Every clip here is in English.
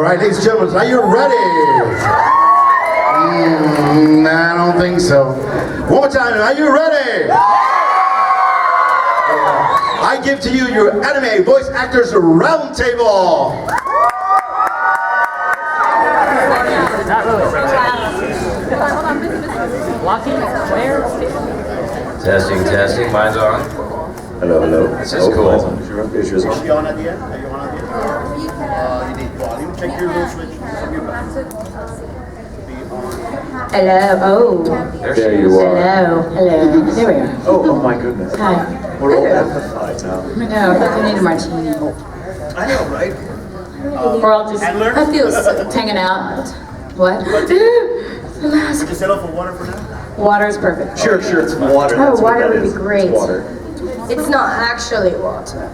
right, ladies and gentlemen, are you ready? I don't think so. One more time, are you ready? I give to you your anime voice actors roundtable. Not really. Blocking, where? Testing, testing, mine's on. Hello, hello. This is cool. Is yours on? Are you on at the end? Are you on at the end? You need volume. Check your little switch from your back. Hello. Oh. There you are. Hello. Hello. There we are. Oh my goodness. Hi. We're all amplified now. No, I need a martini. I know, right? We're all just Adler? hanging out. What? The mask. Just settle for water for now? Water's perfect. Sure, it's water. Oh, That's what water that would be is. great. It's water. It's not actually water.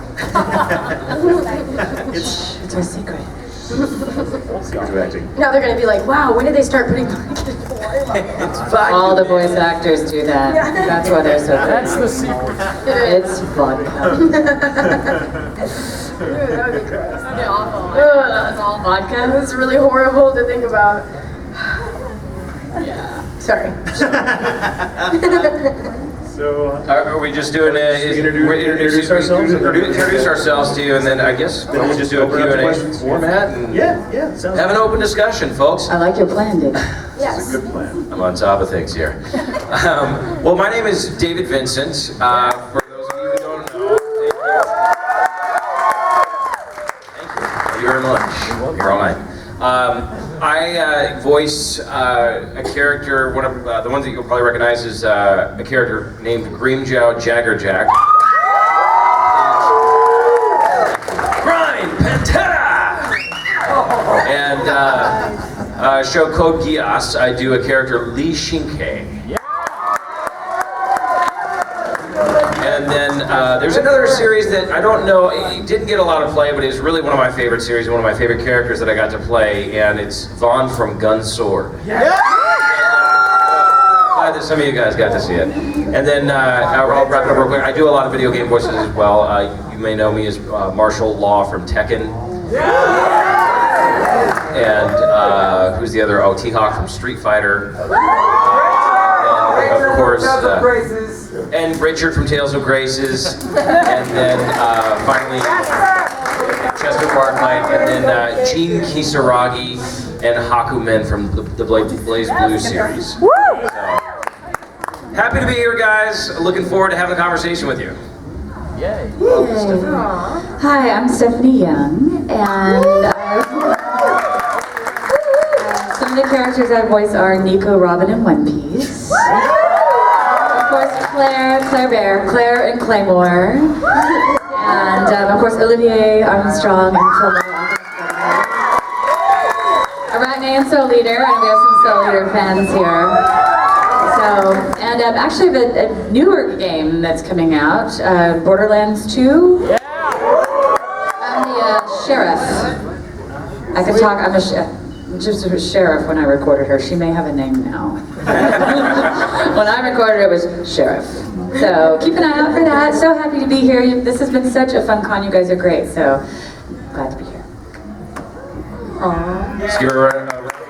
It's our secret. Secret acting. Now they're gonna be like, wow, when did they start putting All the voice actors do that. That's why they're so good. That's the secret. It's vodka. That would be gross. That'd be awful. That's all vodka. It's really horrible to think about. Yeah. Sorry. So, Are we just doing introduce ourselves? Introduce ourselves to you, and then I guess we'll just do a Open up to Q&A questions. format and yeah, sounds have an open discussion, folks. I like your plan, David. Yes. a good plan. I'm on top of things here. Well, my name is David Vincent. For those of you who don't know, thank you very much. You're all night. I voice a character, one of the ones that you'll probably recognize is a character named Grimjow Jaggerjack. Grind Pantera! And show Code Geass, I do a character Lee Shinke. And then there's another series that I don't know, it didn't get a lot of play, but it's really one of my favorite series, one of my favorite characters that I got to play, and it's Vaughn from Gun Sword. Yeah! Glad that some of you guys got to see it. And then I'll wrap it up real quick. I do a lot of video game voices as well. You may know me as Martial Law from Tekken. And who's the other? Oh, T-Hawk from Street Fighter. And of course, and Richard from Tales of Graces, and then finally Chester Barklight, and then Gene Kisaragi and Hakumen from the Blaze Blue series. So, happy to be here, guys. Looking forward to having a conversation with you. Yay. Hi, I'm Stephanie Young, and some of the characters I voice are Nico, Robin, and One Piece. Of course, Claire Bear, Claire and Claymore. And of course, Olivier Armstrong and Phil Arachne and Soul Leader, and we have some Soul Leader fans here. So, and actually have a newer game that's coming out, Borderlands 2. Yeah. I'm the sheriff. I could talk, I'm just a sheriff when I recorded her. She may have a name now. When I recorded her, it was Sheriff. So keep an eye out for that. So happy to be here. This has been such a fun con. You guys are great. So glad to be here. Aww. Let's give her a round of applause.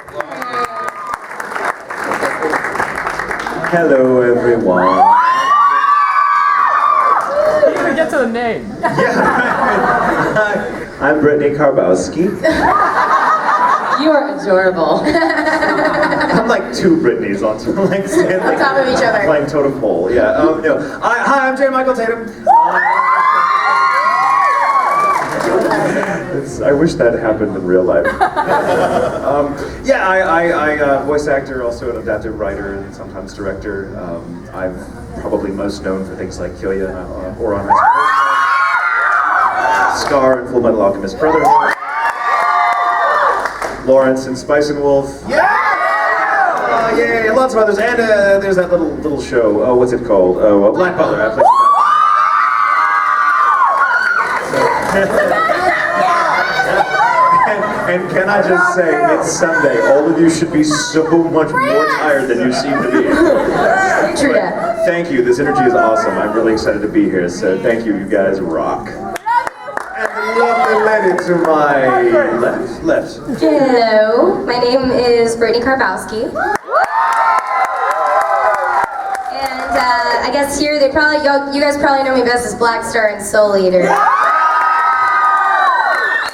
Hello, everyone. You didn't get to the name. I'm Brittany Karbowski. You are adorable. I'm like two Britneys on top of each other. Playing totem pole. Yeah. No. Hi, I'm J. Michael Tatum. I wish that happened in real life. I voice actor, also an adaptive writer and sometimes director. I'm probably most known for things like Kyoya and Oron Scar and Full Metal Alchemist Brotherhood. Lawrence and Spice and Wolf. Yeah, lots of others. And there's that little show. Oh, what's it called? Oh, Black Butler. I played and can I just say, it's Sunday. All of you should be so much more tired than you seem to be. True that. Thank you. This energy is awesome. I'm really excited to be here. So thank you. You guys rock. And the lovely lady to my left. Hello, my name is Brittany Karbowski. And I guess here you guys probably know me best as Black Star and Soul Eater.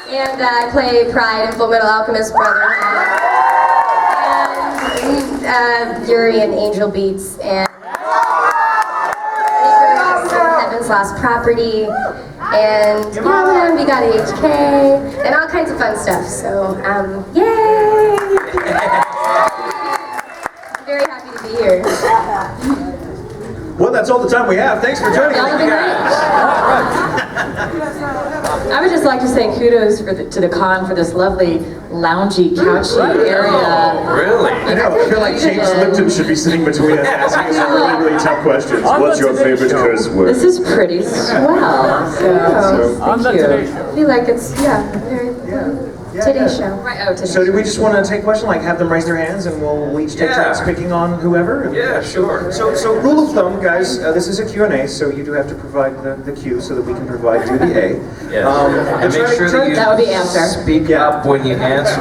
And I play Pride in Full Metal Alchemist Brotherhood. And Yuri and Angel Beats and Heaven's Lost Property. And yeah, we got HK and all kinds of fun stuff. So yay! I'm very happy to be here. Well, that's all the time we have. Thanks for joining us. I would just like to say kudos to the con for this lovely, loungy, couchy area. Oh, really? I know. I feel like James Lipton should be sitting between us asking us some really, really tough questions. What's your favorite curse word? This is pretty swell. So, On the thank Today you. I feel like it's very today's show. Right, oh, today. So do we just want to take questions, like have them raise their hands and we'll each take Yeah. turns picking on whoever? Yeah, sure. So rule of thumb, guys, this is a Q&A, so you do have to provide the Q so that we can provide you the A. Yes. And make sure that you That would be answer. speak up when you ask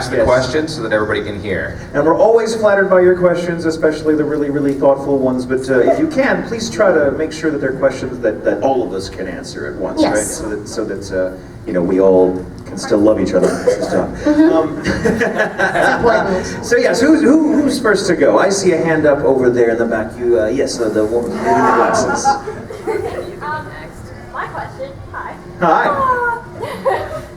the Yes. question so that everybody can hear. And we're always flattered by your questions, especially the really, really thoughtful ones, but if you can, please try to make sure that they're questions that all of us can answer at once, Yes. right? So that we all can still love each other when this is done. So yes, who's first to go? I see a hand up over there in the back. Yes, the woman in the glasses. My question. Hi. Hi.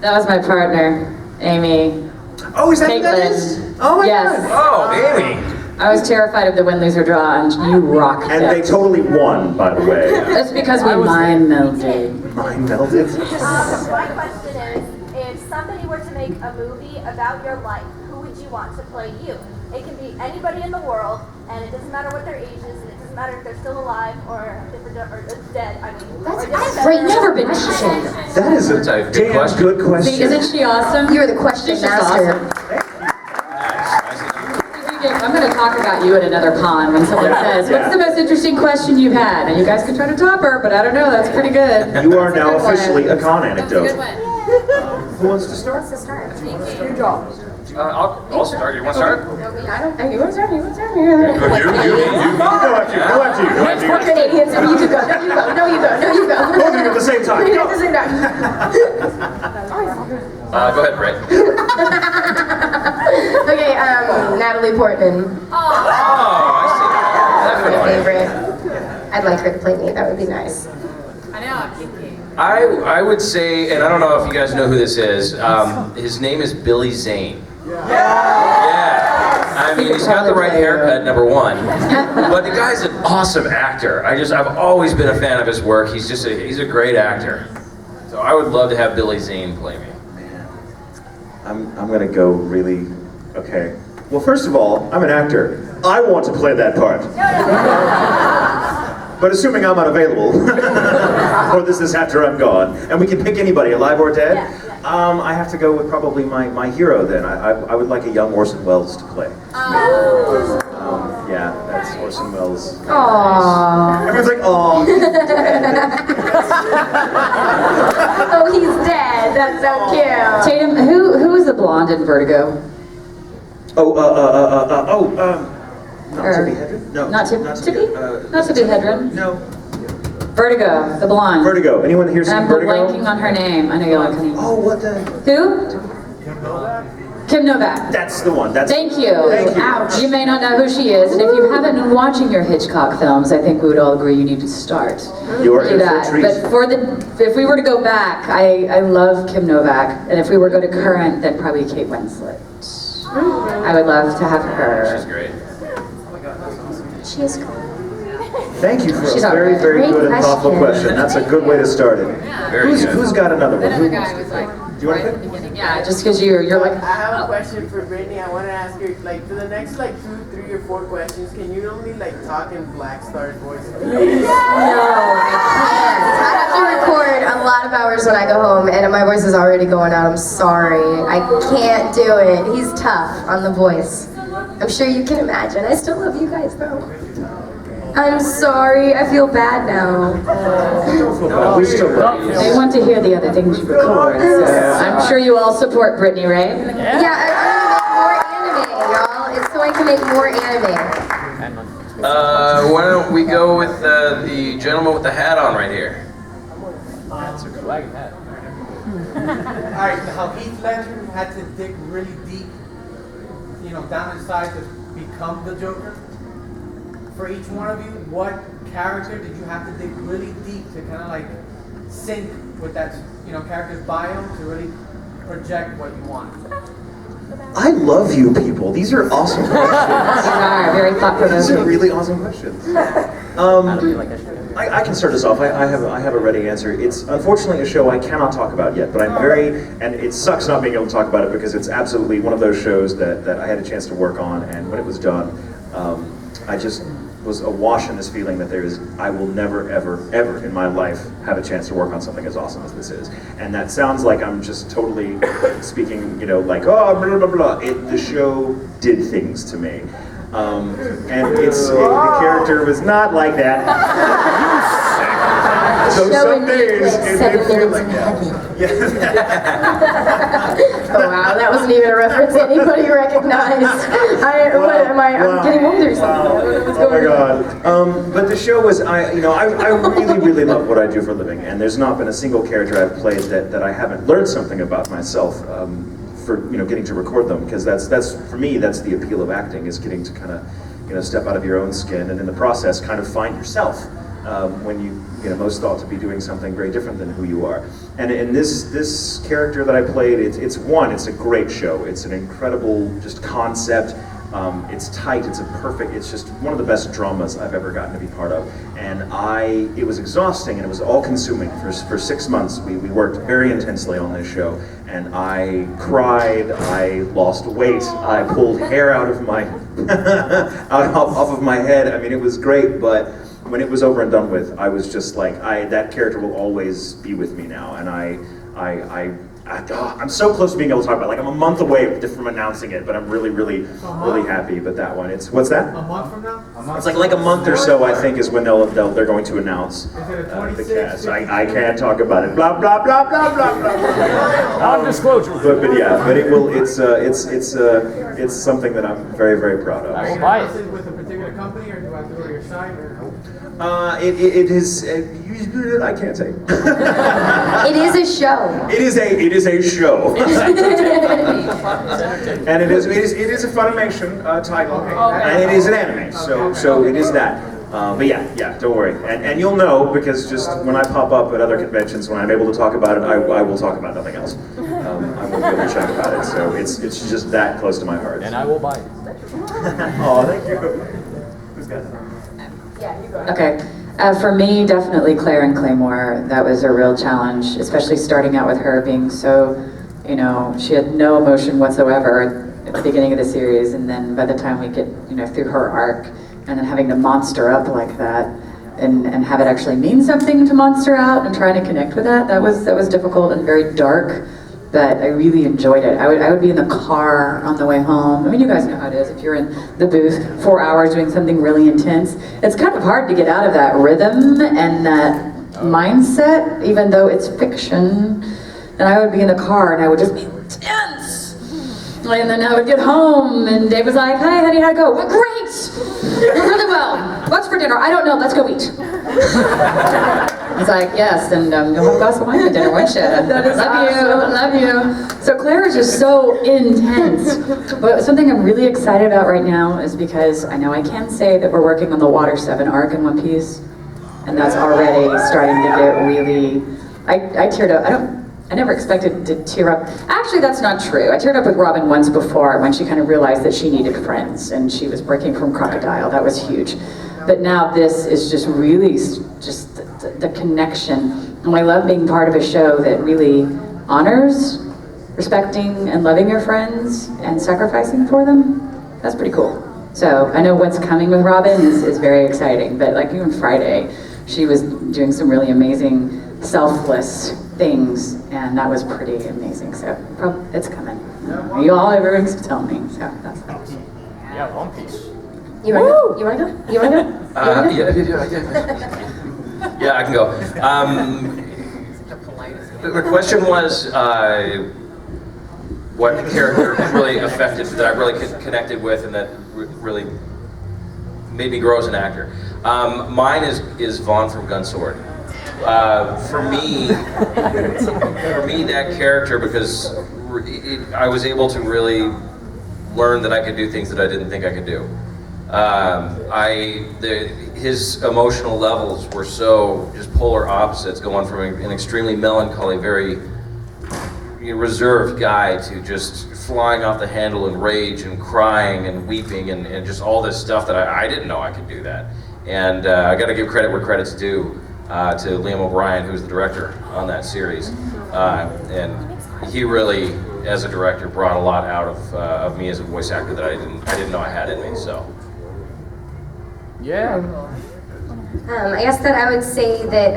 That was my partner, Amy. Oh, is that who that Caitlin. is? Oh my Yes. God. Oh, Amy. I was terrified of the win, lose, or draw, and you rocked And it. they totally won, by the way. That's because we mind melded. Mind melted. My question is, if somebody were to make a movie about your life, who would you want to play you? It can be anybody in the world, and it doesn't matter what their age is, and it doesn't matter if they're still alive or if they're dead. I mean, That's or great. Never been questioned. That is a That's a good damn question. good question. See, isn't she awesome? You're the question She's just master. awesome. I'm going to talk about you at another con when someone says, what's the most interesting question you've had? And you guys can try to top her, but I don't know, that's pretty good. You are now officially a con anecdote. Who wants to start? I'll start. You want to start? You want to start? Go after you. Go after you. Go after you. We're Canadians, and you can go. No, you go. No, you go. Both of you at the same time. At Go. the same time. Go ahead, Brett. Okay, Natalie Portman. Oh, I see. My Definitely. favorite. I'd like her to play me. That would be nice. I would say, and I don't know if you guys know who this is. His name is Billy Zane. Yeah. I mean, he's got the right haircut, number one. But the guy's an awesome actor. I've always been a fan of his work. He's a great actor. So I would love to have Billy Zane play me. I'm gonna go really. Okay. Well, first of all, I'm an actor. I want to play that part. But assuming I'm unavailable, or this is after I'm gone, and we can pick anybody, alive or dead, I have to go with probably my hero then. I would like a young Orson Welles to play. Yeah, that's Orson Welles. Aww. Everyone's like, oh, he's dead. Oh, he's dead. That's so cute. Tatum, who is the blonde in Vertigo? Not Tippi Hedren? No. Not Tippi? Not Tippi Hedren? No. Vertigo, the blonde. Vertigo. Anyone here seen I'm Vertigo? blanking on her name. I know you like her name. Oh, what the? Who? Kim Novak. That's the one. That's. Thank you. Thank you. Ouch. You may not know who she is, and if you haven't been watching your Hitchcock films, I think we would all agree you need to start. You're Do in for a that. treat. But if we were to go back, I love Kim Novak, and if we were to go to current, then probably Kate Winslet. I would love to have her. She's great. She is cool. Thank you for She's a very, alright. very Great good and thoughtful question. question. That's a good way to start it. Very good. Who's got another one? Another guy was like, Do you want to pick? yeah, just because you're like, I have a question for Brittany. I want to ask her, like, for the next, like, 2, 3, or 4 questions, can you only, like, talk in Black Star's voice? I have to record a lot of hours when I go home, and my voice is already going out. I'm sorry. I can't do it. He's tough on the voice. I'm sure you can imagine. I still love you guys, though. I'm sorry. I feel bad now. No, we still love you. They want to hear the other things you record, so I'm sure you all support Brittany, right? Yeah, I want to make more anime, y'all. It's so I can make more anime. Why don't we go with the gentleman with the hat on right here? That's a good wagon hat. Alright, how Heath Ledger had to dig really deep, down inside to become the Joker. For each one of you, what character did you have to dig really deep to kind of like sync with that, character's bio to really project what you want? I love you people. These are awesome questions. These are very These are thought-provoking. really awesome questions. I can start us off. I have a ready answer. It's unfortunately a show I cannot talk about yet, but I'm and it sucks not being able to talk about it because it's absolutely one of those shows that I had a chance to work on, and when it was done, I just was awash in this feeling that I will never, ever, ever in my life have a chance to work on something as awesome as this is. And that sounds like I'm just totally speaking, like, oh, blah, blah, blah. The show did things to me. And the character was not like that. So some days it may feel like that. Oh wow, that wasn't even a reference anybody recognized. I'm getting older or something. Oh my God. But the show was, I really, really love what I do for a living, and there's not been a single character I've played that I haven't learned something about myself for getting to record them, because that's for me, that's the appeal of acting, is getting to kind of step out of your own skin and in the process kind of find yourself when you most thought to be doing something very different than who you are. And in this character that I played, it's a great show. It's an incredible just concept. It's tight, it's just one of the best dramas I've ever gotten to be part of. And it was exhausting and it was all consuming. For 6 months, we worked very intensely on this show. And I cried, I lost weight, I pulled hair out of my, off of my head. I mean, it was great, but when it was over and done with, I was just like, that character will always be with me now. And I'm so close to being able to talk about it. Like, I'm a month away from announcing it, but I'm really, really, really happy. But that one, what's that? A month from now? It's like a month or so, I think, is when they're going to announce Is it a the 26? cast. I can't talk about it. Blah blah blah blah blah blah. Non-disclosure. But yeah, but it will. It's something that I'm very, very proud of. I will buy Is it. it with a particular company, or do I have to go to your site? Or It is. I can't say. It is a show. It is a show. And it is a Funimation title, and it is an anime, so it is that. But yeah, don't worry, and you'll know, because just when I pop up at other conventions, when I'm able to talk about it, I will talk about nothing else. I won't be able to chat about it, so it's just that close to my heart. And I will buy it. Oh, thank you. Who's got it? Okay. For me, definitely Claire and Claymore. That was a real challenge, especially starting out with her being so, she had no emotion whatsoever at the beginning of the series, and then by the time we get, through her arc, and then having to monster up like that, and have it actually mean something to monster out, and trying to connect with that was difficult and very dark. But I really enjoyed it. I would be in the car on the way home. I mean, you guys know how it is. If you're in the booth 4 hours doing something really intense, it's kind of hard to get out of that rhythm and that mindset, even though it's fiction. And I would be in the car and I would just be intense. And then I would get home and Dave was like, "Hey, honey, how'd it go?" "Well, great! Really well. What's for dinner?" "I don't know, let's go eat." He's like, "Yes, and you'll have a glass of wine at dinner, won't you?" Love you. So Claire is just so intense. But something I'm really excited about right now is because I know I can say that we're working on the Water 7 arc in One Piece, and that's already starting to get really. I teared up. I never expected to tear up. Actually, that's not true. I teared up with Robin once before when she kind of realized that she needed friends and she was breaking from Crocodile. That was huge. But now this is just really just the connection. And I love being part of a show that really honors respecting and loving your friends and sacrificing for them. That's pretty cool. So I know what's coming with Robin is very exciting, but like even Friday, she was doing some really amazing selfless things, and that was pretty amazing. So it's coming. Everyone's telling me, so that's Yeah, One Piece. You wanna go? You wanna go? You wanna go? Yeah, I can go. The question was, what character really affected, that I really connected with, and that really made me grow as an actor. Mine is Vaughn from Gunsword. For me, that character, because I was able to really learn that I could do things that I didn't think I could do. His emotional levels were so just polar opposites, going from an extremely melancholy, very reserved guy to just flying off the handle in rage and crying and weeping and just all this stuff that I didn't know I could do that. And I got to give credit where credit's due to Liam O'Brien, who's the director on that series. And he really, as a director, brought a lot out of me as a voice actor that I didn't know I had in me. So. Yeah. I guess that I would say that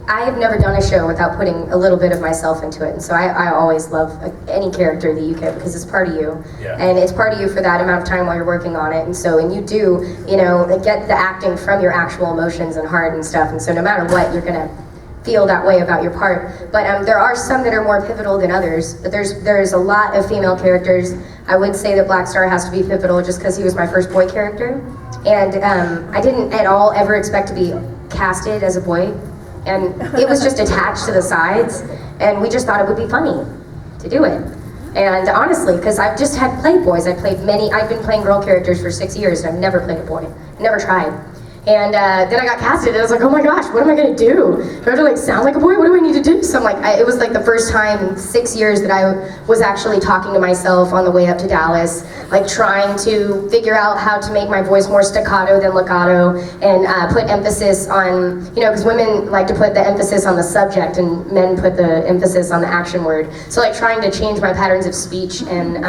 I have never done a show without putting a little bit of myself into it, and so I always love any character that you get, because it's part of you, and it's part of you for that amount of time while you're working on it, and you do, get the acting from your actual emotions and heart and stuff, and so no matter what, you're gonna feel that way about your part. But there are some that are more pivotal than others. But there's a lot of female characters. I would say that Black Star has to be pivotal just because he was my first boy character, and I didn't at all ever expect to be casted as a boy. And it was just attached to the sides, and we just thought it would be funny to do it. And honestly, because I've just had played boys, I've been playing girl characters for 6 years, and I've never played a boy, never tried. And then I got casted, and I was like, oh my gosh, what am I gonna do? Do I have to sound like a boy? What do I need to do? So it was the first time in 6 years that I was actually talking to myself on the way up to Dallas, trying to figure out how to make my voice more staccato than legato, and put emphasis on, because women like to put the emphasis on the subject, and men put the emphasis on the action word. So trying to change my patterns of speech, and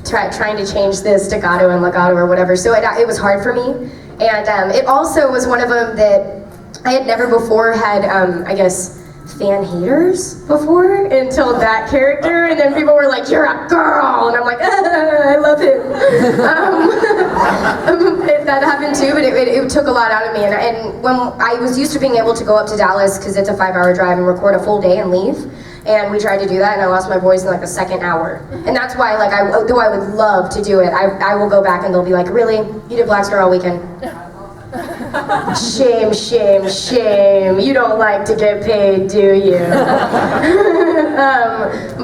trying to change the staccato and legato or whatever. So it was hard for me. And it also was one of them that I had never before had, I guess, fan haters before until that character, and then people were like, you're a girl, and I'm like, I love it. That happened too, but it took a lot out of me, and when I was used to being able to go up to Dallas, because it's a 5-hour drive, and record a full day and leave, and we tried to do that, and I lost my voice in the second hour. And that's why, though I would love to do it, I will go back and they'll be like, really? You did Black Star all weekend? Shame, shame, shame. You don't like to get paid, do you?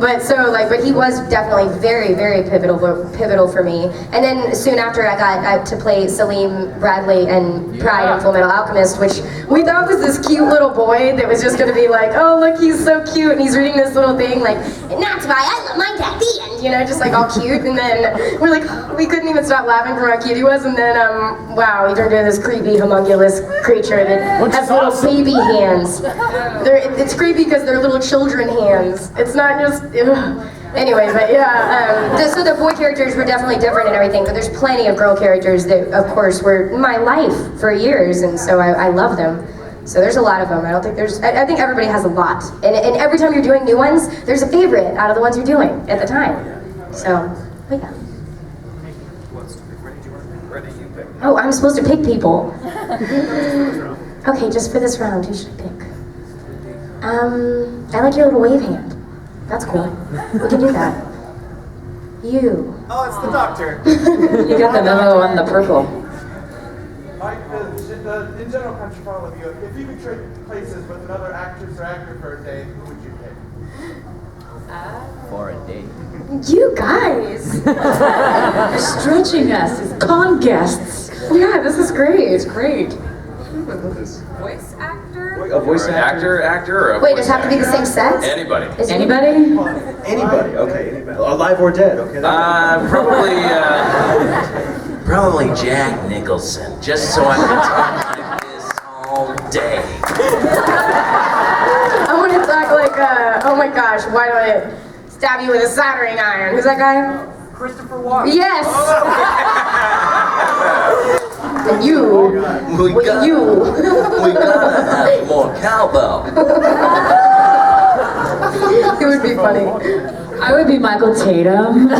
But he was definitely very, very pivotal for me. And then soon after, I got to play Salim Bradley in Pride and Full Metal Alchemist, which we thought was this cute little boy that was just going to be like, oh, look, he's so cute, and he's reading this little thing and that's why I love my daddy, and just all cute. And then we're like, we couldn't even stop laughing from how cute he was. And then, wow, he turned into this creepy homunculus creature that has little baby hands. It's creepy because they're little children hands. It's not just, anyway, but yeah. So the boy characters were definitely different and everything, but there's plenty of girl characters that, of course, were my life for years, and so I love them. So there's a lot of them. I think everybody has a lot. And every time you're doing new ones, there's a favorite out of the ones you're doing at the time. So, but yeah. Oh, I'm supposed to pick people. Okay, just for this round, who should I pick? I like your little wave hand. That's cool. We can do that. You. Oh, it's the doctor. You got the memo on the purple. In general, country for all of you, if you could trade places with another actress or actor for a day, who would you pick? For a date. You guys! You're stretching us as con guests. Yeah, this is great. It's great. Voice actor? A voice actor? Actor or a Wait, voice does it have to be the actor? same sex? Anybody. Anybody? Anybody, okay, anybody. Alive or dead, okay. Probably Jack Nicholson, just so I can talk like this all day. I want to talk oh my gosh, why do I stab you with a soldering iron? Who's that guy? Christopher Walken. Yes! And you. We gotta have more cowbell. It would be funny. I would be Michael Tatum.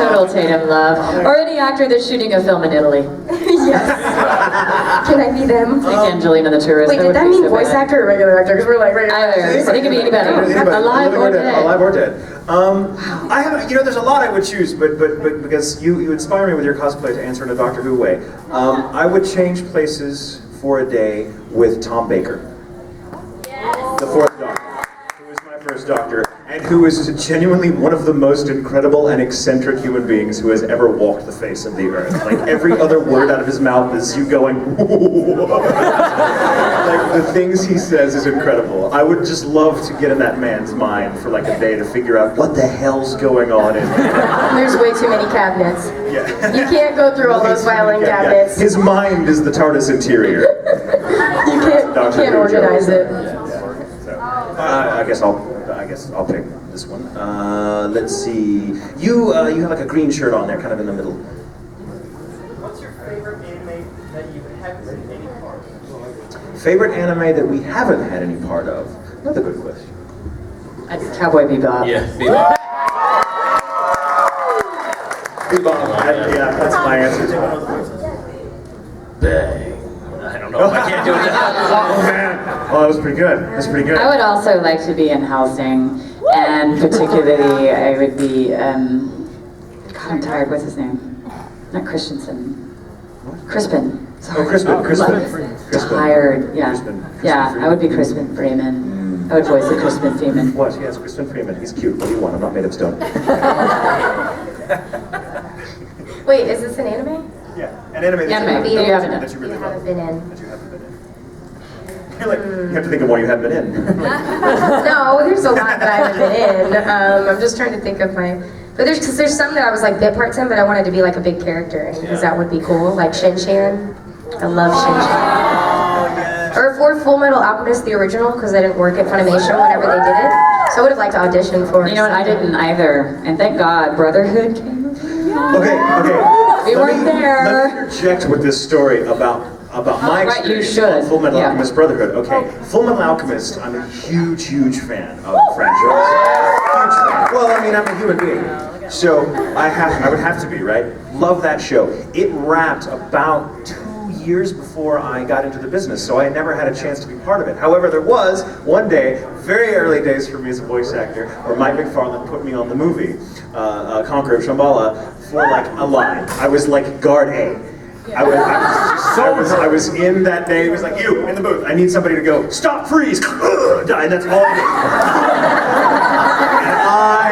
Total Tatum love. Or any actor that's shooting a film in Italy. Yes. Can I be them? Like Angelina the Tourist. Wait, did that mean voice actor or regular actor? Because we're like regular. Either. It could be anybody. Alive or dead. Alive or dead. I have, there's a lot I would choose, but because you inspire me with your cosplay to answer in a Doctor Who way, I would change places for a day with Tom Baker, the fourth Doctor, who was my first Doctor, and who is genuinely one of the most incredible and eccentric human beings who has ever walked the face of the earth. Like, every other word out of his mouth is you going, like, the things he says is incredible. I would just love to get in that man's mind for like a day to figure out what the hell's going on in there. There's way too many cabinets. Yeah. You can't go through all those violin cabinets. Yeah. His mind is the TARDIS interior. You can't organize it. I guess I'll pick this one. Let's see. You have like a green shirt on there, kind of in the middle. What's your favorite anime that you haven't seen any part of? Favorite anime that we haven't had any part of? Another good question. That's Cowboy Bebop. Yeah, Bebop. Bebop. Yeah, that's my answer. Bang. I don't know if I can't do it. Oh man. Oh, that was pretty good. That's pretty good. I would also like to be in housing, and particularly I would be, God, I'm tired, what's his name? Not Christensen. Crispin. Sorry. Oh, Crispin. Tired, yeah. Crispin I would be Crispin Freeman. I would voice the Crispin Freeman. What? Yes, Crispin Freeman. He's cute. What do you want? I'm not made of stone. Wait, is this an anime? Yeah, an anime that Anime. you You haven't that you really You love. haven't been in. That you haven't been in. You're like, you have to think of one you haven't been in. No, there's a lot that I haven't been in. I'm just trying to think of my. But there's some that I was like bit parts in, but I wanted to be like a big character because that would be cool. Like Shin Chan. I love Shin Chan. Or Full Metal Alchemist, the original, because I didn't work at Funimation whenever they did it. So I would have liked to audition for it. You know what, I didn't either. And thank God, Brotherhood came. Okay. We weren't there. Let me interject with this story about my right, you experience should. on Full Metal Yeah. Alchemist Brotherhood. Okay, Full Metal Alchemist, I'm a huge fan of the franchise. Huge fan. Well, I mean, I'm a human being, so I would have to be, right? Love that show. It wrapped about 2 years before I got into the business, so I never had a chance to be part of it. However, there was one day, very early days for me as a voice actor, where Mike McFarlane put me on the movie, Conqueror of Shambhala, for like a line. I was like guard A. I was in that day. It was like, you in the booth. I need somebody to go stop, freeze, die. That's all I need.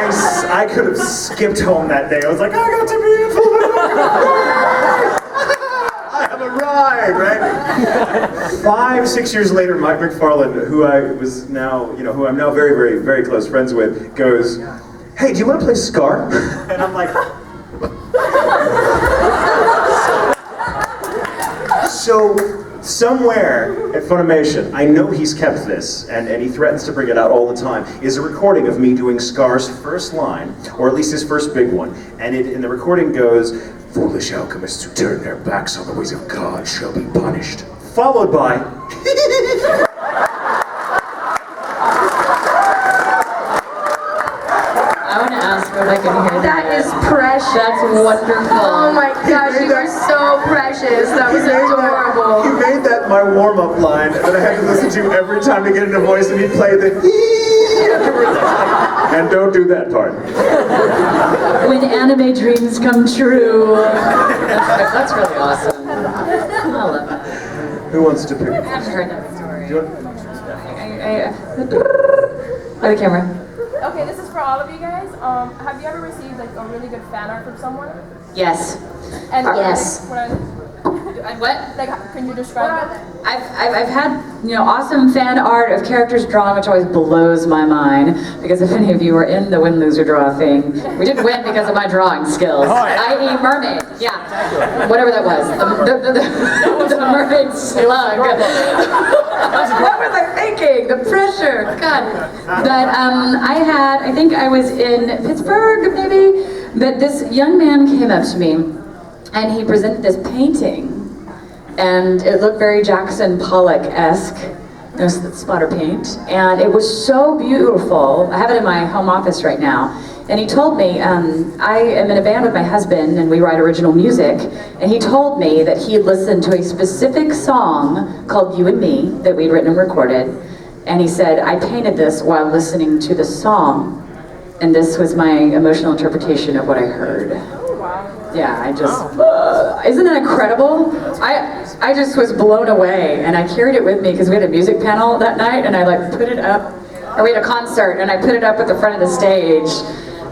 And I could have skipped home that day. I was like, I got to be in Full Metal Alchemist. I have arrived, right? 5-6 years later, Mike McFarlane, who I'm now very close friends with, goes, hey, do you want to play Scar? And I'm like. So, somewhere at Funimation, I know he's kept this, and he threatens to bring it out all the time, is a recording of me doing Scar's first line, or at least his first big one. And the recording goes, foolish alchemists who turn their backs on the ways of God shall be punished. Followed by, I want to ask what I can hear. That is precious. That's wonderful. Oh my gosh, you are so precious. That was he adorable. made that my warm-up line that I had to listen to every time to get into voice, and he'd play the and don't do that part. When anime dreams come true. That's really awesome. I love that. Who wants to pick? I haven't heard that story. Do you want? By the camera. Okay, this is for all of you guys. Have you ever received like a really good fan art from someone? Yes. And Yes. What? Like, can you describe it? I've had awesome fan art of characters drawn, which always blows my mind. Because if any of you were in the win, lose, or draw thing, we didn't win because of my drawing skills. I.e. mermaid. Yeah. Whatever that was. The mermaid slug. What was I thinking? The pressure. God. But I think I was in Pittsburgh maybe. But this young man came up to me and he presented this painting. And it looked very Jackson Pollock-esque, splatter paint, and it was so beautiful. I have it in my home office right now, And he told me, I am in a band with my husband and we write original music, and he told me that he had listened to a specific song called You and Me that we'd written and recorded, and he said, I painted this while listening to the song, and this was my emotional interpretation of what I heard. Yeah, I just, isn't that incredible? I just was blown away, and I carried it with me because we had a music panel that night, and I like put it up, or we had a concert, and I put it up at the front of the stage,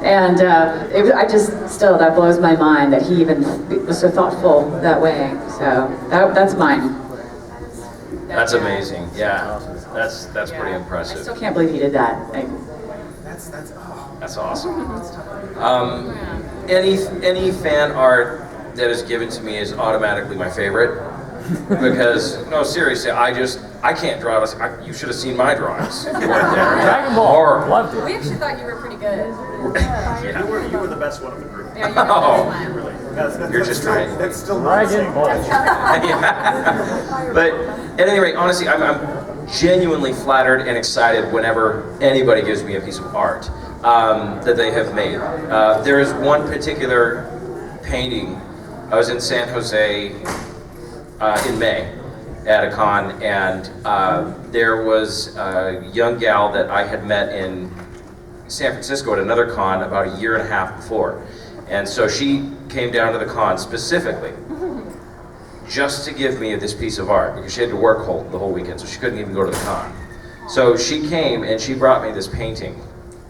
and I just, still, that blows my mind that he even was so thoughtful that way, so that's mine. That's amazing, yeah, that's pretty I impressive. still can't believe he did that. That's awesome. Any fan art that is given to me is automatically my favorite, because no, seriously, I can't draw. You should have seen my drawings if you weren't there. Dragon Ball. Horrible. Loved it. We actually thought you were pretty good. Yeah. You were the best one of the group. Yeah, you were Really. You're just trying. That's still Dragon Ball. Yeah. But at any rate, honestly, I'm genuinely flattered and excited whenever anybody gives me a piece of art that they have made. There is one particular painting. I was in San Jose in May at a con, and there was a young gal that I had met in San Francisco at another con about a year and a half before. And so she came down to the con specifically just to give me this piece of art, because she had to work the whole weekend, so she couldn't even go to the con. So she came and she brought me this painting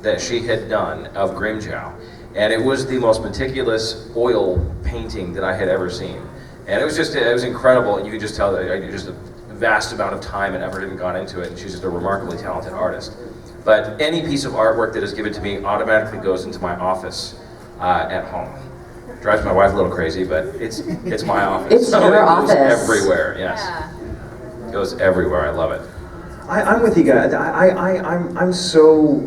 that she had done of Grimjow. And it was the most meticulous oil painting that I had ever seen. And it was incredible, and you could just tell that just a vast amount of time and effort had gone into it, and she's just a remarkably talented artist. But any piece of artwork that is given to me automatically goes into my office at home. Drives my wife a little crazy, but it's my office. It's so your it goes office. everywhere, yes. It goes everywhere, I love it. I'm with you guys. I'm so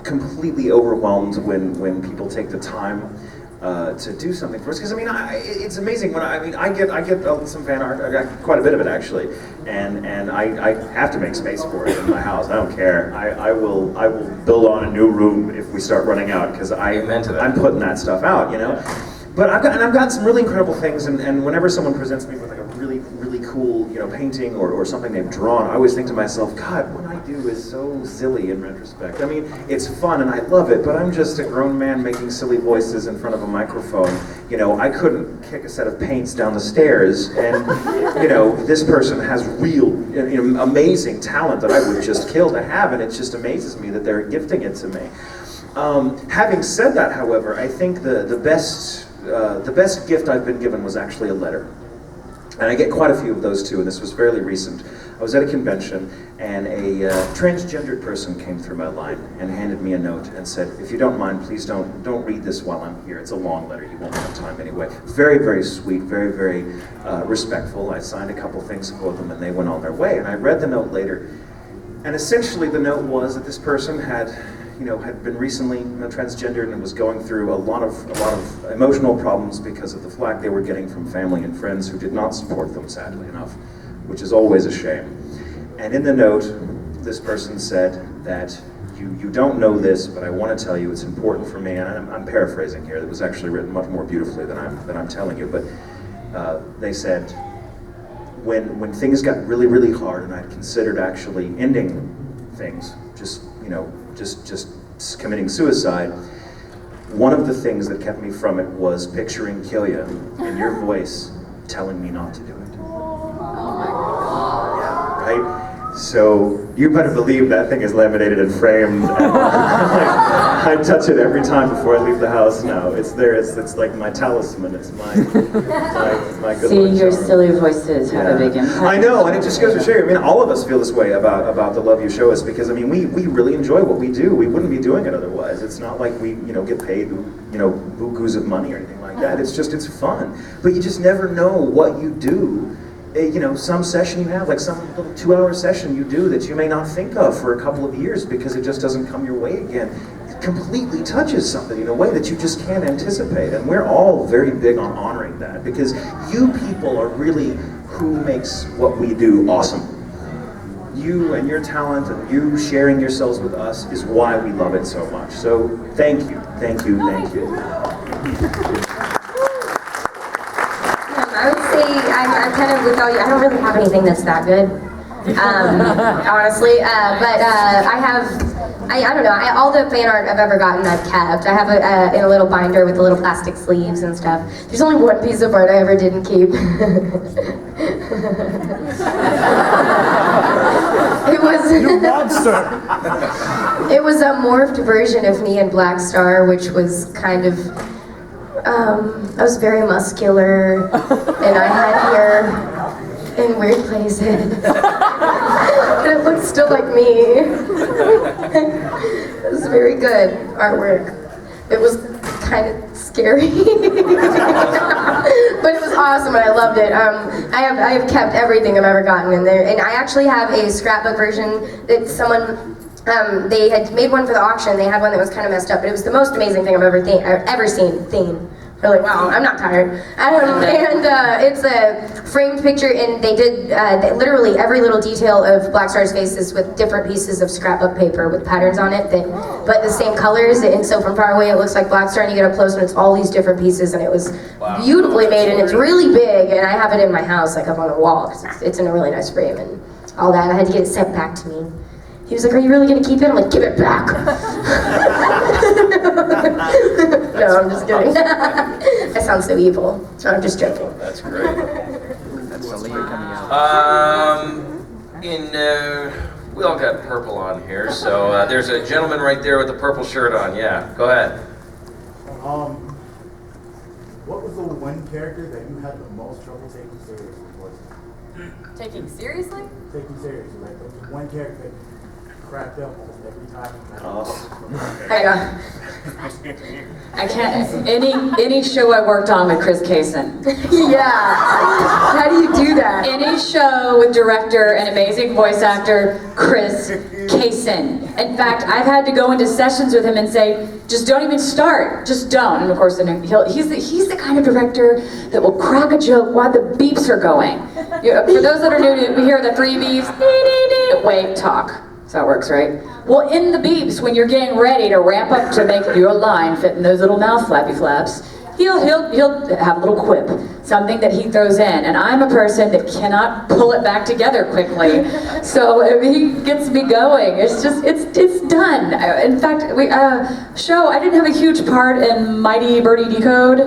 completely overwhelmed when people take the time to do something for us. Because I mean, it's amazing when I get some fan art. I got quite a bit of it actually, and I have to make space for it in my house. I don't care. I will build on a new room if we start running out, because I'm putting that stuff out, you know. But I've got some really incredible things, and whenever someone presents me with like a really cool, you know, painting or something they've drawn, I always think to myself, God, what I do is so silly in retrospect. I mean, it's fun and I love it, but I'm just a grown man making silly voices in front of a microphone. You know, I couldn't kick a set of paints down the stairs, and you know, this person has real, you know, amazing talent that I would just kill to have, and it just amazes me that they're gifting it to me. Having said that, however, I think the best gift I've been given was actually a letter. And I get quite a few of those too, and this was fairly recent. I was at a convention, and a transgendered person came through my line and handed me a note and said, if you don't mind, please don't read this while I'm here. It's a long letter, you won't have time anyway. Very, very sweet, very, very respectful. I signed a couple things for them, and they went on their way. And I read the note later, and essentially the note was that this person had been recently transgendered and was going through a lot of emotional problems because of the flack they were getting from family and friends who did not support them, sadly enough, which is always a shame. And in the note, this person said that you don't know this, but I want to tell you it's important for me, and I'm paraphrasing here. It was actually written much more beautifully than I'm telling you, but they said, when things got really, really hard and I'd considered actually ending things, just committing suicide, one of the things that kept me from it was picturing Kilya and your voice telling me not to do it. Yeah, right? So you better believe that thing is laminated and framed. And I touch it every time before I leave the house now. It's there, it's like my talisman, it's my good See, your charm. silly voices have a big impact. I know, and it just goes to show you, I mean, all of us feel this way about the love you show us, because I mean, we really enjoy what we do. We wouldn't be doing it otherwise. It's not like we, get paid, bukus of money or anything like that. It's fun. But you just never know what you do. Some session you have, like some little 2-hour session you do that you may not think of for a couple of years because it just doesn't come your way again. It completely touches something in a way that you just can't anticipate. And we're all very big on honoring that, because you people are really who makes what we do awesome. you and your talent and you sharing yourselves with us is why we love it so much. So thank you, thank you, thank you. I would say I'm kind of with all you. I don't really have anything that's that good, honestly. But I don't know. All the fan art I've ever gotten, I've kept. I have in a little binder with the little plastic sleeves and stuff. There's only one piece of art I ever didn't keep. It was. You monster! It was a morphed version of me in Black Star, which was kind of. I was very muscular, and I had hair in weird places. And it looked still like me. It was very good artwork. It was kind of scary. But it was awesome and I loved it. I have kept everything I've ever gotten in there. And I actually have a scrapbook version that someone they had made one for the auction. They had one that was kind of messed up, but it was the most amazing thing I've ever seen. Really, wow, I'm not tired. And it's a framed picture, and they did literally every little detail of Black Star's faces with different pieces of scrapbook paper with patterns on it, but the same colors. And so from far away, it looks like Black Star, and you get up close, and it's all these different pieces, and it was beautifully made, and it's really big, and I have it in my house, like up on the wall, because it's in a really nice frame, and all that. I had to get it sent back to me. He was like, "Are you really gonna keep it?" I'm like, "Give it back." No, I'm just kidding. I sound so evil. No, I'm just joking. That's great. That's the lead coming out. We all got purple on here, so there's a gentleman right there with a purple shirt on. Yeah, go ahead. What was the one character that you had the most trouble taking seriously? Taking seriously? Taking seriously, like there was one character that cracked up almost every time. I can't. Any show I worked on with Chris Kaysen. Yeah. How do you do that? Any show with director and amazing voice actor Chris Kaysen. In fact, I've had to go into sessions with him and say, just don't even start. Just don't. And of course, he's the kind of director that will crack a joke while the beeps are going. For those that are new to, we hear the 3 beeps. Wait, talk. That's how it works, right? Well, in the beeps, when you're getting ready to ramp up to make your line fit in those little mouth flappy flaps, he'll have a little quip, something that he throws in, and I'm a person that cannot pull it back together quickly. So if he gets me going, it's done. In fact, show, I didn't have a huge part in Mighty Birdie Decode.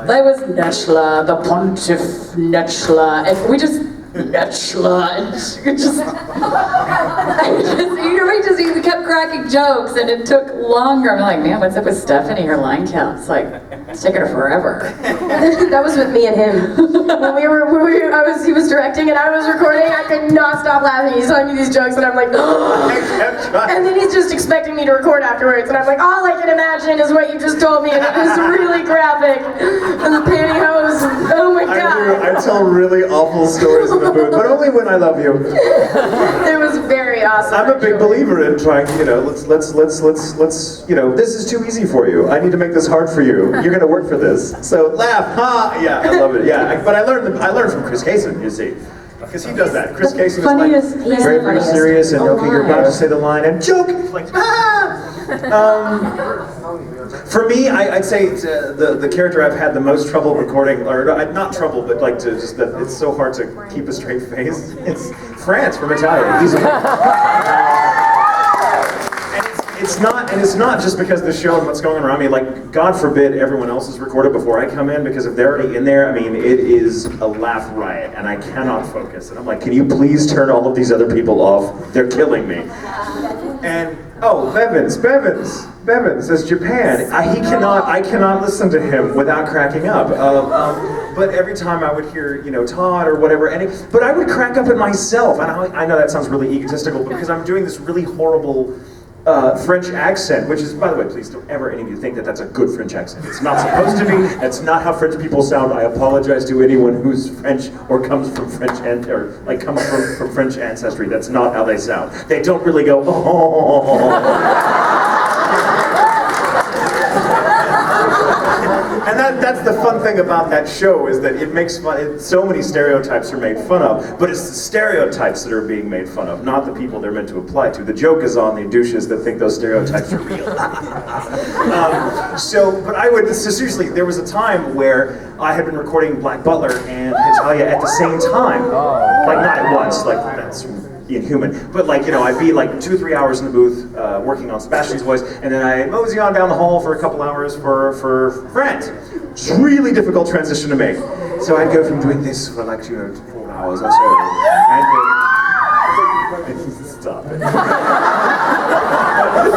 I was Netchla, the Pontiff Netchla, and we just Netchla, and we kept cracking jokes, and it took longer. I'm like, man, what's up with Stephanie? Her line count, it's like, it's taking her forever. That was with me and him. When he was directing and I was recording, I could not stop laughing. He's telling me these jokes, and I'm like, and then he's just expecting me to record afterwards, and I'm like, all I can imagine is what you just told me, and it was really graphic. And the pantyhose, and, oh my god. I tell really awful stories in the booth, but only when I love you. It was very awesome. I'm a big believer in trying, let's, this is too easy for you. I need to make this hard for you. You're gonna work for this. So laugh, ha! Yeah, I love it. Yeah, but I learned from Chris Kaysen, you see. Because he does that. Chris Kaysen is like very, very serious, and okay, you're about to say the line, and joke! Like, ah! For me, I'd say the character I've had the most trouble recording, or not trouble, but like it's so hard to keep a straight face. It's France from Italian. It's not just because of the show and what's going on around me. Like, God forbid everyone else is recorded before I come in, because if they're already in there, I mean, it is a laugh riot, and I cannot focus. And I'm like, can you please turn all of these other people off? They're killing me. And Bevins says Japan. I cannot listen to him without cracking up. But every time I would hear, Todd or whatever, but I would crack up at myself. And I know that sounds really egotistical, but because I'm doing this really horrible French accent, which is, by the way, please don't ever any of you think that that's a good French accent. It's not supposed to be. That's not how French people sound. I apologize to anyone who's French or comes from French comes from French ancestry. That's not how they sound. They don't really go, oh. And that's the fun thing about that show is that it makes fun. So many stereotypes are made fun of, but it's the stereotypes that are being made fun of, not the people they're meant to apply to. The joke is on the douches that think those stereotypes are real. So seriously, there was a time where I had been recording Black Butler and Hitalia at the same time. Like not at once, like that's inhuman. But like, I'd be like 2 or 3 hours in the booth working on Sebastian's voice, and then I'd mosey on down the hall for a couple hours for Friends. It's a really difficult transition to make. So I'd go from doing this for like, 4 hours or so, and then stop it.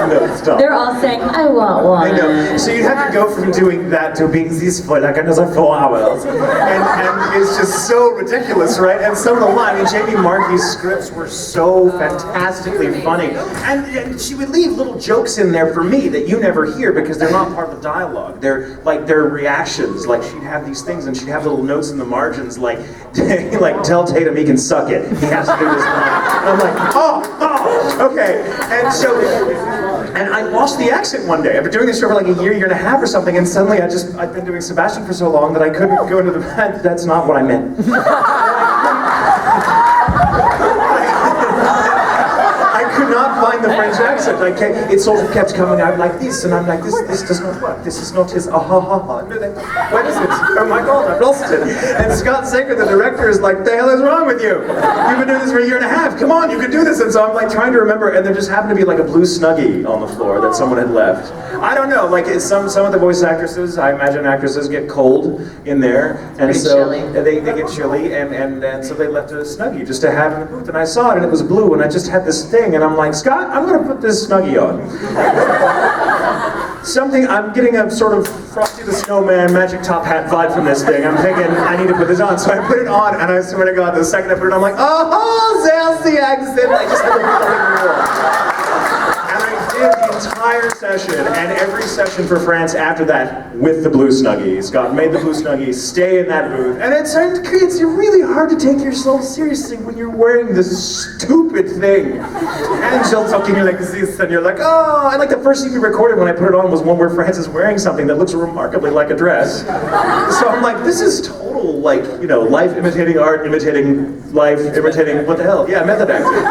No, stop. They're all saying, I want one. I know. So you'd have to go from doing that to being this for like another 4 hours. And it's just so ridiculous, right? And some of the lines, Jamie Markey's scripts were so fantastically funny. And she would leave little jokes in there for me that you never hear because they're not part of the dialogue. They're like their reactions. Like she'd have these things and she'd have little notes in the margins like tell Tatum he can suck it. He has to do this line. And I'm like, oh, okay. And I lost the accent one day. I've been doing this show for like a year and a half or something, and suddenly I'd been doing Sebastian for so long that I couldn't go into the band. That's not what I meant. I could not find the French accent. It sort of kept coming out like this, and I'm like, this does not work. This is not his ah ha ha ha. No, what is it? Oh my God, I've lost it. And Scott Saker, the director, is like, the hell is wrong with you? You've been doing this for a year and a half. Come on, you can do this. And so I'm like trying to remember, and there just happened to be like a blue Snuggie on the floor that someone had left. I don't know, like some of the voice actresses, I imagine actresses get cold in there, and so they get chilly, and so they left a Snuggie just to have in the booth. And I saw it, and it was blue, and I just had this thing, and I'm like, Scott, I'm gonna put this Snuggie on. I'm getting a sort of Frosty the Snowman magic top hat vibe from this thing. I'm thinking, I need to put this on. So I put it on, and I swear to God, the second I put it on, I'm like, oh, there's the accent. I just had to put the more. And I did the entire session, and every session for France after that with the blue Snuggie. Scott made the blue Snuggie, stay in that booth. And it's really hard to take yourself seriously when you're wearing this stupid thing. And she'll talking like this, and you're like, oh, and like the first thing we recorded when I put it on was one where France is wearing something that looks remarkably like a dress. So I'm like, this is total, like, life imitating art, imitating life, imitating, what the hell? Yeah, method acting.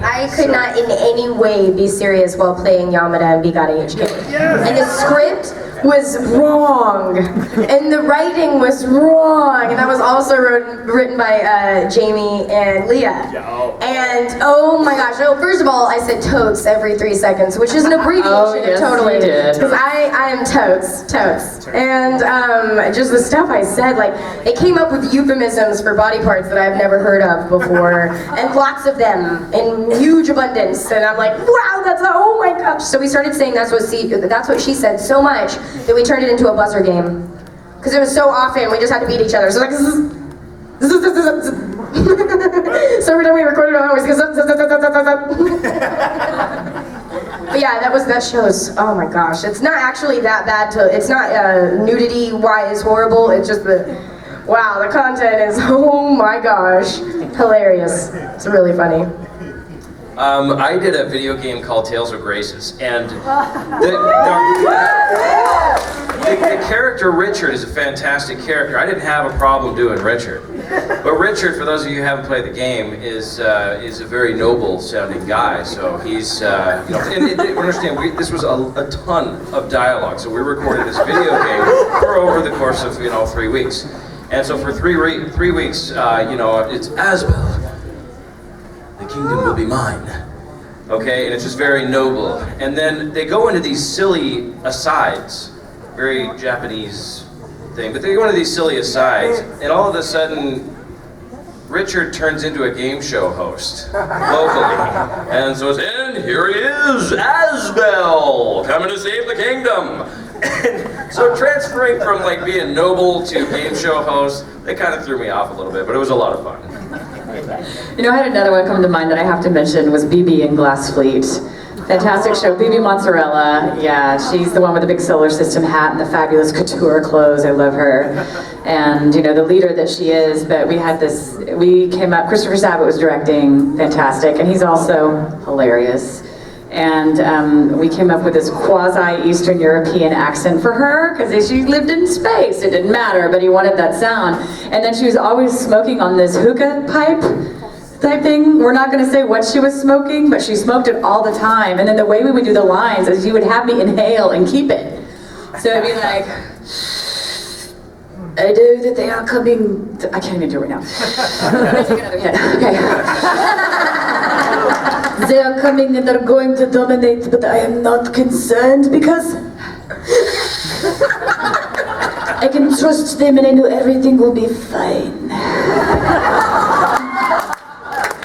I could not in any way be serious while playing Yamada and Bigata HK. Yes. And the script was wrong, and the writing was wrong, and that was also written by Jamie and Leah. And oh my gosh, first of all, I said totes every 3 seconds, which is an abbreviation of totally, because I am totes. And just the stuff I said, like, it came up with euphemisms for body parts that I've never heard of before, and lots of them in huge abundance, and I'm like, wow, oh my gosh. So we started saying that's what she said so much that we turned it into a buzzer game. Because it was so often, we just had to beat each other. So like, so every time we recorded it, I always go, but yeah, that shows, oh my gosh. It's not actually that bad it's not nudity-wise horrible, it's just wow, the content is, oh my gosh, hilarious. It's really funny. I did a video game called Tales of Graces, and the character Richard is a fantastic character. I didn't have a problem doing Richard. But Richard, for those of you who haven't played the game, is a very noble sounding guy. So he's, and understand, this was a ton of dialogue. So we recorded this video game for over the course of 3 weeks. And so for 3 weeks, it's Asbel. The kingdom will be mine. Okay, and it's just very noble. And then they go into these silly asides, very Japanese thing, but they go into these silly asides, and all of a sudden, Richard turns into a game show host, locally. And so it's, and here he is, Asbel, coming to save the kingdom. And so transferring from like being noble to game show host, they kind of threw me off a little bit, but it was a lot of fun. I had another one come to mind that I have to mention was BB in Glass Fleet. Fantastic show. BB Mozzarella, yeah, she's the one with the big solar system hat and the fabulous couture clothes. I love her. And, the leader that she is, but we came up, Christopher Sabat was directing, fantastic, and he's also hilarious. And we came up with this quasi-Eastern European accent for her, because she lived in space, it didn't matter, but he wanted that sound. And then she was always smoking on this hookah pipe type thing. We're not gonna say what she was smoking, but she smoked it all the time. And then the way we would do the lines is you would have me inhale and keep it. So it'd be like, I know that they are coming, I can't even do it right now. Take another hit, okay. They are coming and they're going to dominate, but I am not concerned because I can trust them and I know everything will be fine.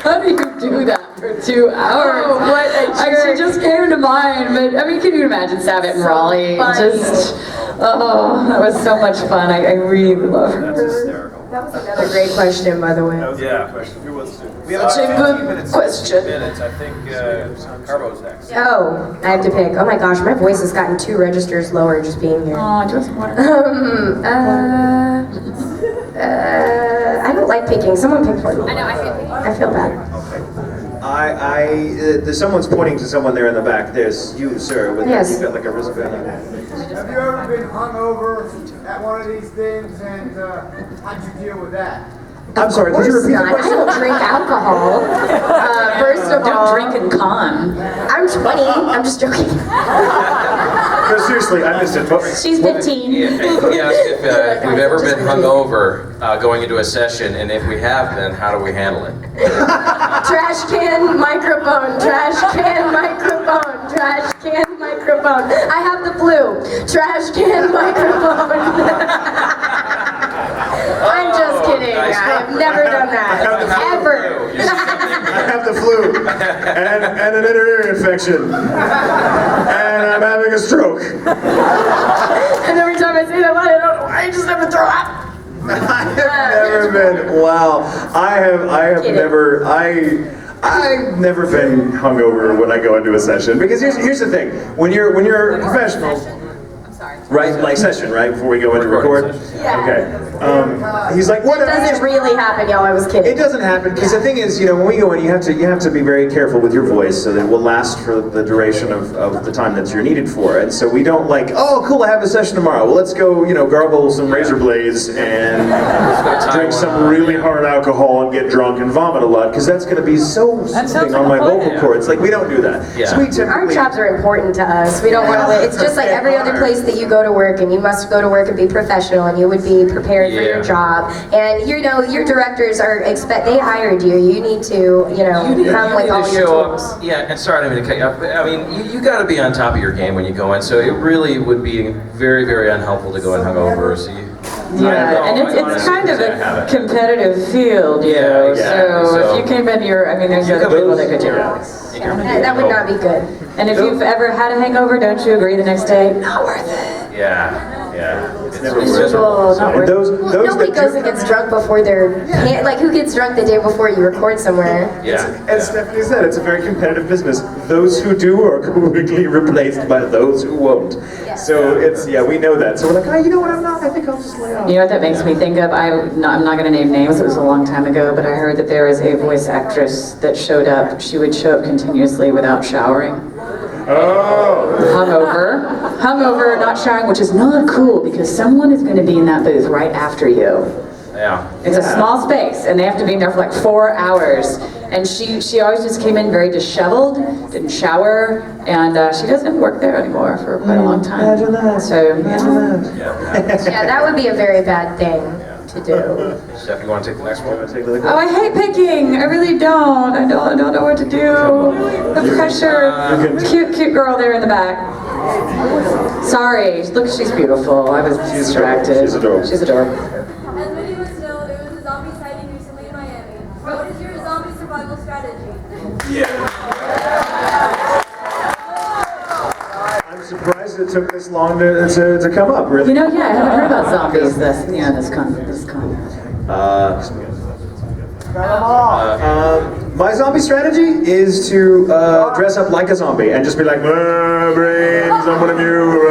How do you do that for 2 hours? Oh, what a jerk. She just came to mind, but I mean, can you imagine Savitt and Raleigh? Just, oh, that was so much fun. I really love her. That was another great question, by the way. Yeah. Who wants to? We have a good question. Minutes. I think Carbo's next. Oh, I have to pick. Oh my gosh, my voice has gotten 2 registers lower just being here. Oh, do you want some water? I don't like picking. Someone pick for me. I know, I feel bad. Someone's pointing to someone there in the back. There's you, sir, with Yes. you've got like a wristband on. Have you ever been hungover at one of these things, and how'd you deal with that? I'm sorry, could you repeat the Not. I question? don't drink alcohol. First of all, Don't drink and con. I'm 20. I'm just joking. No, seriously, I missed it. She's 15. He asked if we've ever been hungover going into a session, and if we have been, how do we handle it? Trash can, microphone, trash can, microphone, trash can, microphone. I have the flu. Trash can, microphone. I'm just kidding. Nice. I have never done that. Ever. I have the flu and an inner ear infection, and I'm having a stroke. And every time I say that line, I don't know why I just never throw up. I have never been. Wow, I've never been hungover when I go into a session, because here's the thing: when you're a professional, right? Like session, right? Before we go into record. Yeah. Okay. He's like, what? It doesn't really happen, y'all. I was kidding. It doesn't happen, because the thing is, when we go in, you have to be very careful with your voice so that it will last for the duration of the time that you're needed for. And so we don't like, oh, cool, I have a session tomorrow. Well, let's go, gargle some razor blades and drink some really hard alcohol and get drunk and vomit a lot, because that's going to be so soothing on my vocal cords. Like, we don't do that. Yeah. So we Our typically. jobs are important to us. We don't want to. It's just like every other place that you go to work, and you must go to work and be professional, and you would be prepared for your job. And your directors they hired you. You need to, come with all your tools. Yeah, and sorry, I didn't mean to cut you off. I mean, you got to be on top of your game when you go in. So it really would be very, very unhelpful to go in hungover. So Yeah, and it's kind of a competitive field, you know. So if you came in there's other people that could do it. That would not be good. And if you've ever had a hangover, don't you agree the next day? Not worth it. Yeah. It's never It's worth it. miserable, not And worth it. those Nobody that goes do and gets drunk before who gets drunk the day before you record somewhere? Yeah. As Stephanie said, it's a very competitive business. Those who do are quickly replaced by those who won't. So we know that. So we're like, you know what, I think I'll just lay off. You know what that makes me think of? I'm not going to name names, it was a long time ago, but I heard that there was a voice actress that showed up. She would show up continuously without showering. Oh! Hungover, not showering, which is not cool, because someone is going to be in that booth right after you. Yeah. It's a small space, and they have to be in there for like 4 hours. And she always just came in very disheveled, didn't shower, and she doesn't work there anymore for quite a long time. Imagine that. So, Yeah, that would be a very bad thing to do. Steph, you want to take the next one? Oh, I hate picking. I really don't. I don't know what to do. The pressure. Cute girl there in the back. Sorry. Look, she's beautiful. I was distracted. She's adorable. She's adorable. As many of us know, there was a zombie sighting recently in Miami. What is your zombie survival strategy? I'm surprised it took this long to come up, really. I haven't heard about zombies this con. My zombie strategy is to dress up like a zombie and just be like, brains, I'm one of you.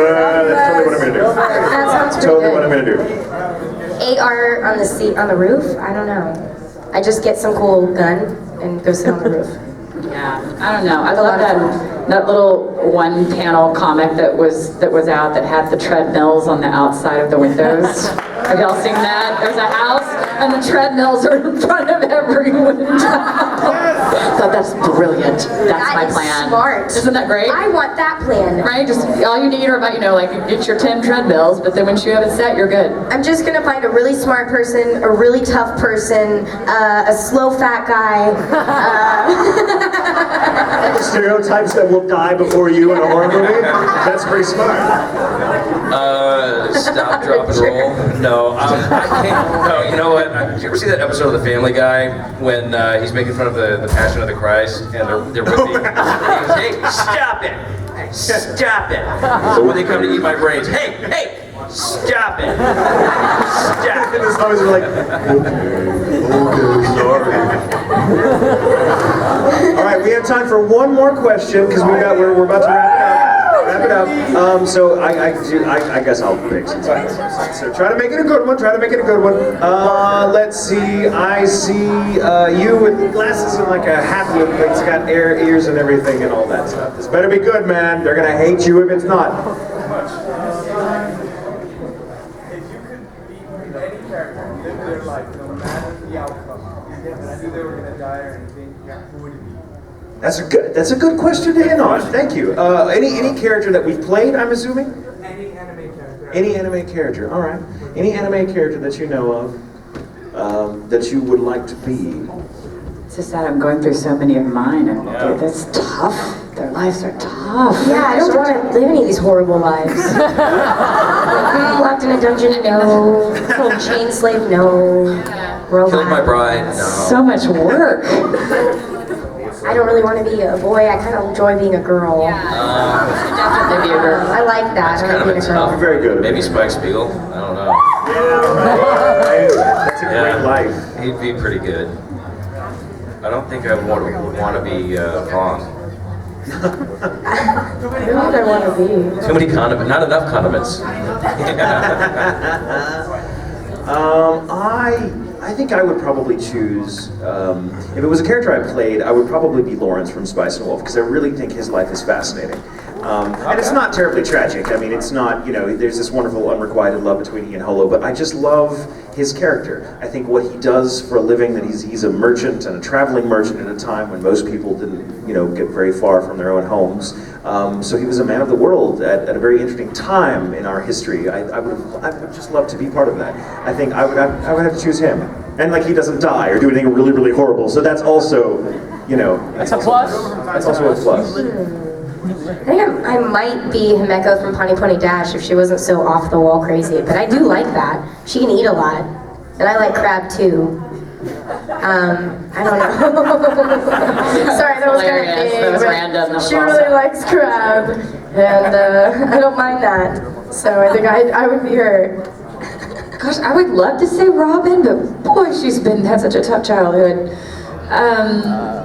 That's totally what I'm gonna do. That sounds pretty Totally good. what I'm gonna do. AR on the roof? I don't know. I just get some cool gun and go sit on the roof. Yeah, I don't know. I love that little one-panel comic that was out that had the treadmills on the outside of the windows. Have y'all seen that? There's a house and the treadmills are in front of every window. Thought that's brilliant. That's my plan. Smart. Isn't that great? I want that plan. Right? Just all you need are about, like get your 10 treadmills, but then once you have it set, you're good. I'm just gonna find a really smart person, a really tough person, a slow fat guy. Stereotypes that will die before you in a horror movie? That's pretty smart. Stop, drop, and roll. No, I can't. No, you know what? Did you ever see that episode of The Family Guy when he's making fun of the Passion of the Christ and they're with me? Hey, stop it! Stop it! So when they come to eat my brains, hey, stop it! Stop it! As long as they're like, okay, sorry. All right, we have time for one more question because we're about to wrap it up. So I guess I'll pick some time. So try to make it a good one. Let's see. I see you with glasses and like a hat with it's got ears and everything and all that stuff. This better be good, man. They're gonna hate you if it's not. If you could be any character, live their life, no matter the outcome, and I knew they were gonna die or anything, who would it be? That's a good question to end on. Thank you. Any character that we've played, I'm assuming? Any anime character. Any anime character, all right. Any anime character that you know of that you would like to be? It's just that I'm going through so many of mine, and that's tough. Their lives are tough. Yeah, I don't want to live any of these horrible lives. Locked in a dungeon, no. Chain slave, no. Robot. Killed my bride. No. So much work. I don't really want to be a boy. I kind of enjoy being a girl. Definitely be a girl. I like that. That's I kind like of a being a girl. tough. Very good. Maybe Spike Spiegel. I don't know. That's a great life. He'd be pretty good. I don't think I would want to be Vaughn. Who would I want to be? Too many condiments. Not enough condiments. I think I would probably choose, if it was a character I played, I would probably be Lawrence from Spice and Wolf, because I really think his life is fascinating. And it's not terribly tragic. I mean, it's not, there's this wonderful unrequited love between he and Holo, but I just love his character. I think what he does for a living, that he's a merchant and a traveling merchant at a time when most people didn't, get very far from their own homes. So he was a man of the world at a very interesting time in our history. I would just love to be part of that. I think I would have to choose him. And like he doesn't die or do anything really, really horrible. So that's also, That's a plus. That's also a plus. I think I might be Himeko from Pony Pony Dash if she wasn't so off the wall crazy, but I do like that. She can eat a lot, and I like crab too. I don't know. Sorry, that was kind of big. That was but random. She really likes crab, and I don't mind that. So I think I would be her. Gosh, I would love to say Robin, but boy, she's had such a tough childhood.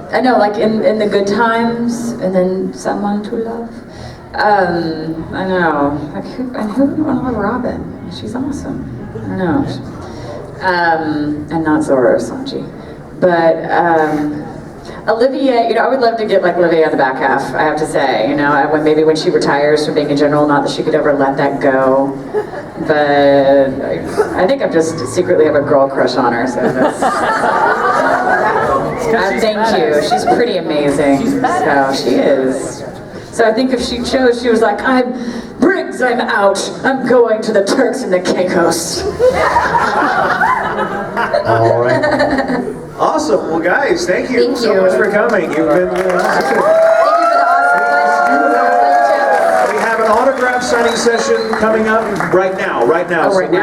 I know, like in the good times, and then someone to love. I know, like who would want to love Robin? She's awesome. I don't know. And not Zora or Sanji. But Olivia, I would love to get like Olivia on the back half, I have to say. Maybe when she retires from being a general, not that she could ever let that go. But I think I just secretly have a girl crush on her, so that's... thank you. She's pretty amazing. So she is. So I think if she chose, she was like, Briggs, I'm out. I'm going to the Turks and the Caicos. All right. Awesome. Well, guys, thank you so much for coming. You've been Thank you for the awesome questions. We have an autograph signing session coming up right now. Oh, right now.